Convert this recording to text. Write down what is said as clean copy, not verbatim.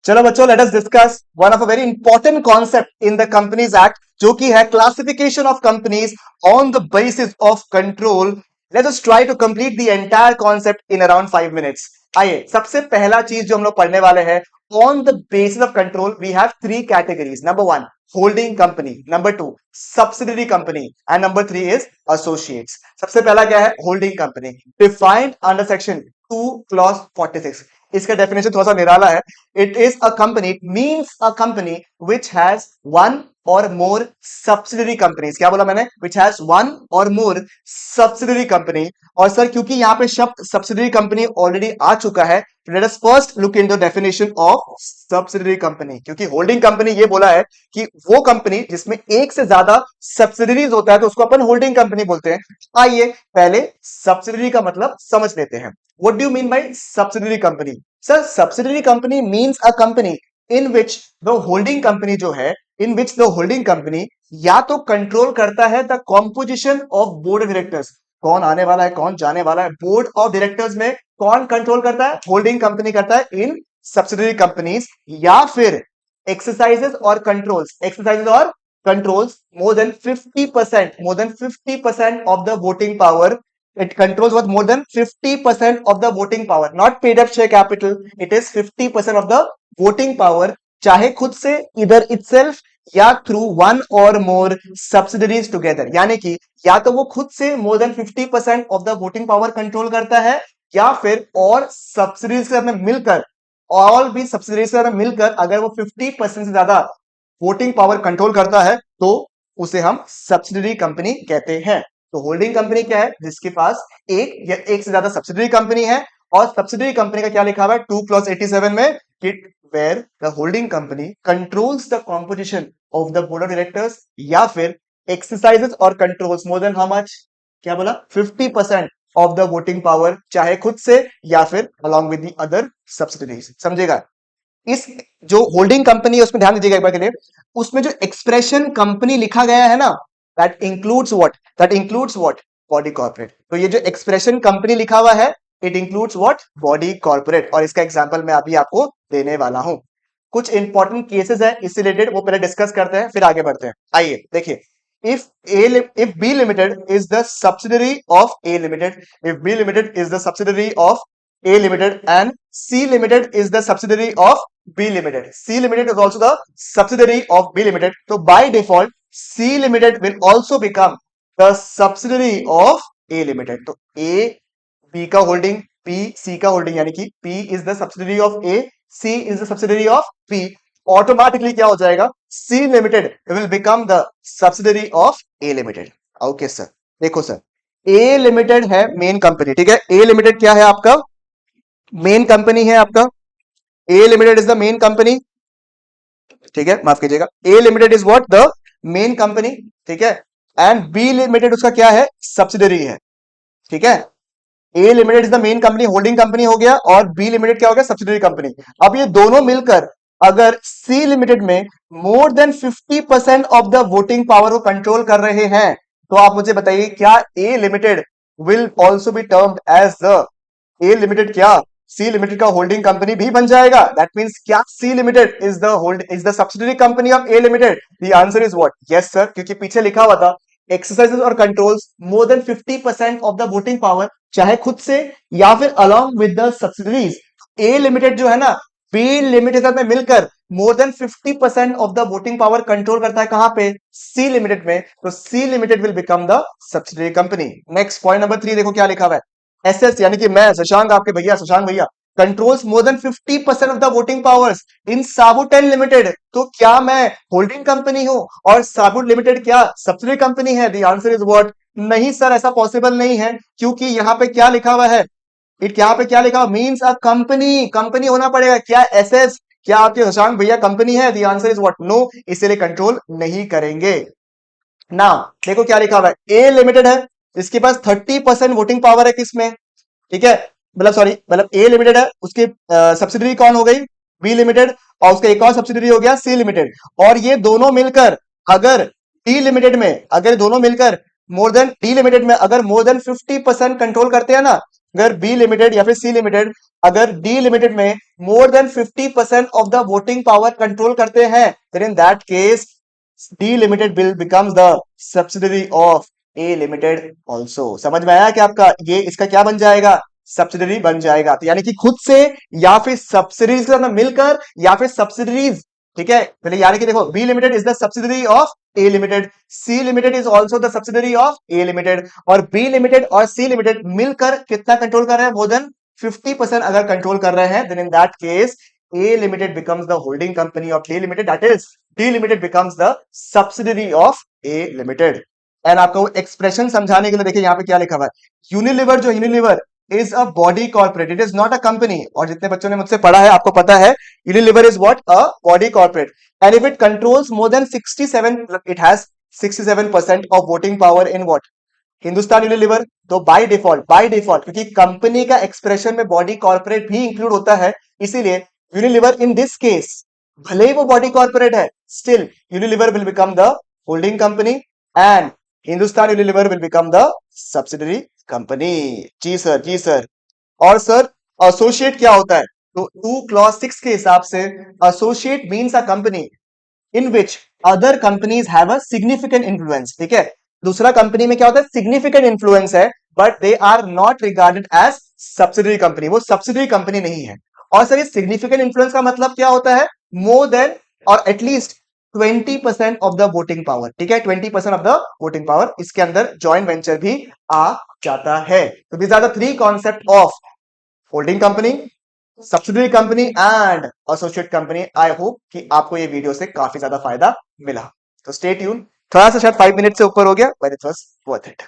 चलो बच्चों, let us discuss one of a very important concept in the companies act, जो कि है classification of companies on the basis of control. Let us try to complete the entire concept in around 5 minutes. आइए, सबसे पहला चीज जो हम लोग पढ़ने वाले हैं, on the basis of control we have three categories. Number one, holding company, number two, subsidiary company, and number three is associates. सबसे पहला क्या है? Holding company, defined under section 2 clause 46। इसका डेफिनेशन थोड़ा सा निराला है। It is a company, it means a company which has one or more subsidiary companies. क्या बोला मैंने? Which has one or more subsidiary company. और सर, क्योंकि यहाँ पे शब्द subsidiary company ऑलरेडी आ चुका है, let us first look into definition of subsidiary company. क्योंकि होल्डिंग कंपनी ये बोला है कि वो कंपनी जिसमें एक से ज्यादा सब्सिडरीज होता है तो उसको अपन होल्डिंग कंपनी बोलते हैं। आइए पहले सब्सिडरी का मतलब समझ लेते हैं। What do you mean by subsidiary company? Sir, subsidiary company means a company in which the holding company जो है, in which the holding company या तो कंट्रोल करता है the composition of board of directors, कौन आने वाला है, कौन जाने वाला है, बोर्ड ऑफ डायरेक्टर्स में कौन कंट्रोल करता है? होल्डिंग कंपनी करता है इन सब्सिडरी कंपनीज। या फिर एक्सरसाइजेस और controls more than 50% of the voting power. It controls what? More than 50% of the voting power, not paid up share capital. It is 50% of the voting power, चाहे खुद से, either itself या through one और मोर subsidiaries together. यानी कि या तो वो खुद से मोर than 50% of the voting power control करता है, या फिर और सब्सिडरीज से हमें मिलकर, ऑल भी सब्सिडरीज से हमें मिलकर अगर वो 50% से ज्यादा वोटिंग पावर कंट्रोल करता है तो उसे हम सब्सिडरी कंपनी कहते हैं। तो होल्डिंग कंपनी क्या है? जिसके पास एक या एक से ज्यादा सब्सिडरी कंपनी है। और सब्सिडरी कंपनी का क्या लिखा हुआ है 2 क्लॉज 87 में कि where the holding company controls the composition of the board of directors, या फिर एक्सरसाइजेस और controls more than how much? क्या बोला? 50% ऑफ द वोटिंग पावर, चाहे खुद से या फिर along with the other subsidiaries. समझेगा? इस जो होल्डिंग कंपनी है उसमें ध्यान दीजिएगा एक बार के लिए, उसमें जो एक्सप्रेशन कंपनी लिखा गया है ना, that includes what? That includes what? Body corporate. तो ये जो एक्सप्रेशन कंपनी लिखा हुआ है, it includes what? Body corporate. और इसका एग्जांपल मैं अभी आपको देने वाला हूं। कुछ इंपॉर्टेंट केसेस है इससे रिलेटेड, वो पहले डिस्कस करते हैं फिर आगे बढ़ते हैं। आइए देखिए, if B Limited is the subsidiary of A Limited, if B Limited is the subsidiary of A Limited and C Limited is the subsidiary of B Limited, C Limited is also the subsidiary of B Limited, so by default C Limited will also become the subsidiary of A Limited. तो A B का holding, P C का holding, यानी कि P is the subsidiary of A, C is the subsidiary of P, automatically क्या हो जाएगा? C Limited will become the subsidiary of A Limited. Okay sir, देखो sir, A Limited है main company, ठीक है? A Limited क्या है आपका? मेन कंपनी है आपका। A Limited is the main company, ठीक है? माफ कीजिएगा, A Limited is what? The main company, ठीक है? एंड B Limited उसका क्या है? सब्सिडरी है, ठीक है? A limited is the main company, holding company हो गया, और B लिमिटेड क्या हो गया? Subsidiary company. अब ये दोनों मिलकर अगर C लिमिटेड में more than 50% of the voting power को कंट्रोल कर रहे हैं, तो आप मुझे बताइए क्या A limited will also be termed as the A limited, क्या C लिमिटेड का होल्डिंग कंपनी भी बन जाएगा? दैट मींस क्या C limited is the subsidiary company of A limited? The answer is what? Yes sir, क्योंकि पीछे लिखा हुआ था एक्सरसाइजेस और controls more than 50% of the voting power, चाहे खुद से या फिर along with the subsidiaries. A limited जो है ना, बी लिमिटेड में मिलकर more than 50% of the voting power control करता है, कहां पे? सी लिमिटेड में। तो C limited will become the subsidiary company. Next point number 3 देखो क्या लिखा हुआ है। एसएस यानी कि मैं शशांक, आपके भैया शशांक भैया, controls more than 50% of the voting powers in साबुटेन लिमिटेड। तो क्या मैं होल्डिंग कंपनी हूं और साबुट लिमिटेड क्या सब्सिडरी कंपनी है? The answer is what? नहीं सर, ऐसा पॉसिबल नहीं है, क्योंकि यहां पे क्या लिखा हुआ है? यहाँ पे क्या लिखा हुआ? मीन्स अ कंपनी, कंपनी होना पड़ेगा। क्या एसएस, क्या आपके शशांक भैया कंपनी है? The answer is what? No, इसलिए कंट्रोल नहीं करेंगे ना। देखो क्या लिखा हुआ है, ए लिमिटेड है, इसके पास 30% वोटिंग पावर है किसमें? ठीक है, मतलब सॉरी, मतलब ए लिमिटेड है, उसकी सब्सिडरी कौन हो गई? बी लिमिटेड, और उसका एक और सब्सिडरी हो गया सी लिमिटेड। और ये दोनों मिलकर अगर डी लिमिटेड में, अगर दोनों मिलकर मोर देन डी लिमिटेड में अगर मोर देन 50% कंट्रोल करते हैं ना, अगर बी लिमिटेड या फिर सी लिमिटेड अगर डी लिमिटेड में more than 50% of the voting power control करते हैं, then in that case D limited will becomes the subsidiary of A limited also. समझ में आया कि आपका ये इसका क्या बन जाएगा, सब्सिडरी बन जाएगा। तो यानी कि खुद से या फिर सब्सिडीज के साथ मिलकर या फिर सब्सिडरीज, ठीक है। पहले यानी कि देखो B limited is the subsidiary of A limited, C limited is also the subsidiary of A limited, और बी लिमिटेड और सी लिमिटेड मिलकर कितना कंट्रोल कर रहे हैं, मोर देन 50% अगर कंट्रोल कर रहे हैं, then in that case A limited becomes the holding company of D limited, that is D limited becomes the subsidiary of A limited. And आपको एक्सप्रेशन समझाने के लिए देखिए यहाँ पे क्या लिखा हुआ है, यूनिलीवर जो Unilever is a body corporate, it is not a company. और जितने बच्चों ने मुझसे पढ़ा है आपको पता है Unilever is what, a body corporate, and if it controls more then 67, it has 67% of voting power in what, Hindustan Unilever. तो बाय डिफॉल्ट क्योंकि कंपनी का एक्सप्रेशन में बॉडी कॉर्पोरेट भी इंक्लूड होता है, इसीलिए यूनिलीवर इन दिस केस भले ही वो बॉडी कॉर्पोरेट है, still Unilever will become the holding company and Hindustan Unilever will become the subsidiary company. जी सर, जी सर। और सर एसोसिएट क्या होता है, तो 2 क्लॉज 6 के हिसाब से associate means a company in which other companies have a significant influence, ठीक है। दूसरा कंपनी में क्या होता है, सिग्निफिकेंट इन्फ्लुएंस है, but they are not regarded as subsidiary company, वो सब्सिडरी कंपनी नहीं है। और सर ये सिग्निफिकेंट इन्फ्लुएंस का मतलब क्या होता है, मोर देन और at least 20% of the voting power, ठीक है, 20% ऑफ द वोटिंग पावर, इसके अंदर जॉइंट वेंचर भी आ जाता है। तो these are the 3 concept of holding company, subsidiary company and associate company. I hope कि आपको ये वीडियो से काफी ज्यादा फायदा मिला। तो स्टे ट्यून, थोड़ा सा शायद 5 मिनट से ऊपर हो गया, but it was worth it.